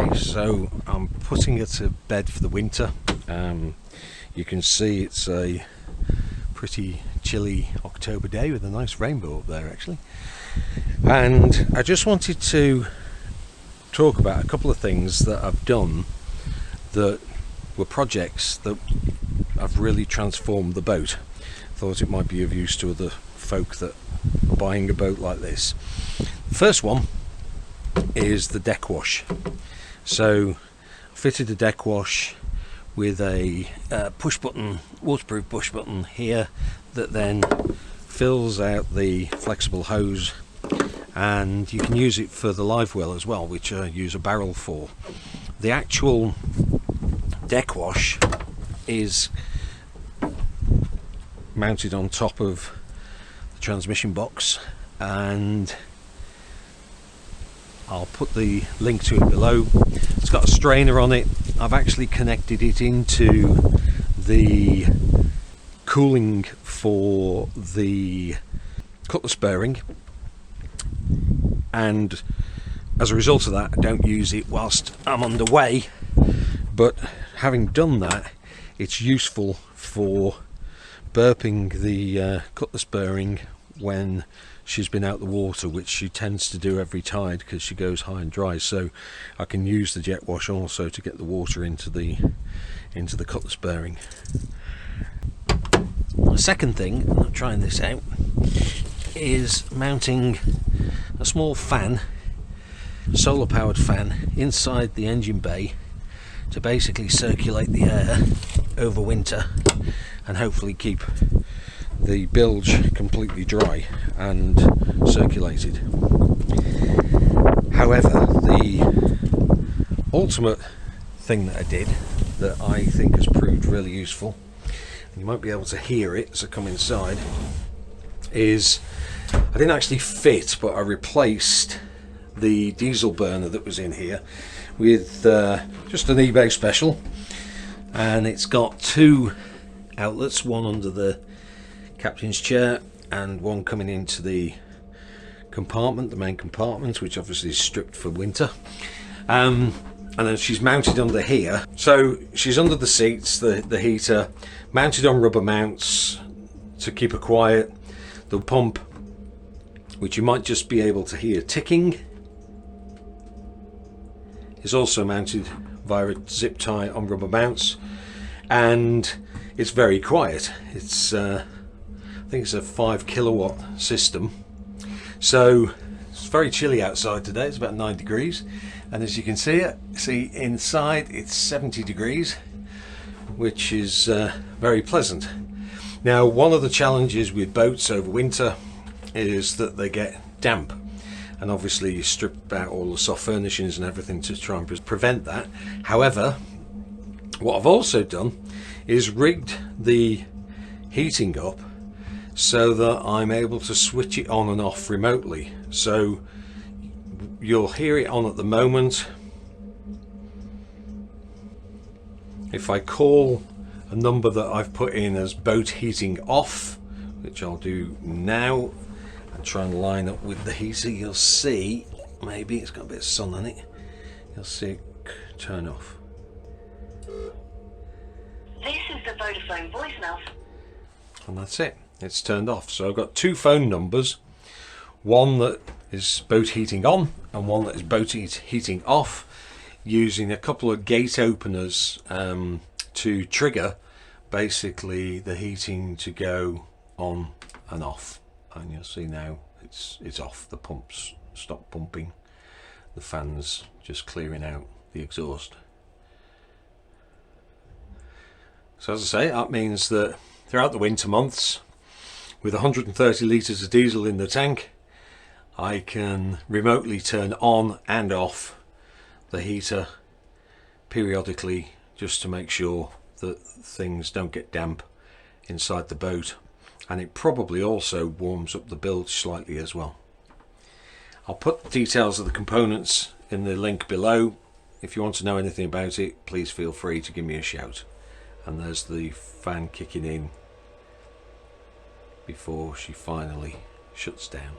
Okay, so I'm putting her to bed for the winter. You can see it's a pretty chilly October day with a nice rainbow up there actually. And I just wanted to talk about a couple of things that I've done that were projects that have really transformed the boat. Thought it might be of use to other folk that are buying a boat like this. The first one is the deck wash. So I fitted a deck wash with a push button, waterproof push button here that then fills out the flexible hose, and you can use it for the live well as well, which I use a barrel for. The actual deck wash is mounted on top of the transmission box, and I'll put the link to it below. It's got a strainer on it. I've actually connected it into the cooling for the cutlass bearing, and as a result of that I don't use it whilst I'm underway, but having done that, it's useful for burping the cutlass bearing when she's been out the water, which she tends to do every tide because she goes high and dry. So I can use the jet wash also to get the water into the cutlass bearing. The second thing, I'm trying this out, is mounting a small fan, solar powered fan, inside the engine bay to basically circulate the air over winter and hopefully keep the bilge completely dry and circulated. However, the ultimate thing that I did that I think has proved really useful, and you might be able to hear it as I come inside, is I didn't actually fit, but I replaced the diesel burner that was in here with just an eBay special, and it's got two outlets, one under the captain's chair and one coming into the compartment, the main compartment, which obviously is stripped for winter, and then she's mounted under here. So she's under the seats, the heater, mounted on rubber mounts to keep her quiet. The pump, which you might just be able to hear ticking, is also mounted via a zip tie on rubber mounts, and it's very quiet. It's I think it's a 5 kilowatt system. So it's very chilly outside today. It's about 9 degrees, and as you can see inside it's 70 degrees, which is very pleasant. Now, one of the challenges with boats over winter is that they get damp, and obviously you strip out all the soft furnishings and everything to try and prevent that. However, what I've also done is rigged the heating up so that I'm able to switch it on and off remotely. So you'll hear it on at the moment. If I call a number that I've put in as boat heating off, which I'll do now, and try and line up with the heater, you'll see, maybe it's got a bit of sun on it, you'll see it turn off. This is the Vodafone voicemail. And that's it, it's turned off. So I've got two phone numbers, one that is boat heating on and one that is boat heating off, using a couple of gate openers to trigger basically the heating to go on and off. And you'll see now it's off, the pumps stop pumping, the fans just clearing out the exhaust. So as I say, that means that throughout the winter months, with 130 litres of diesel in the tank, I can remotely turn on and off the heater periodically, just to make sure that things don't get damp inside the boat, and it probably also warms up the bilge slightly as well. I'll put details of the components in the link below. If you want to know anything about it, please feel free to give me a shout. And there's the fan kicking in before she finally shuts down.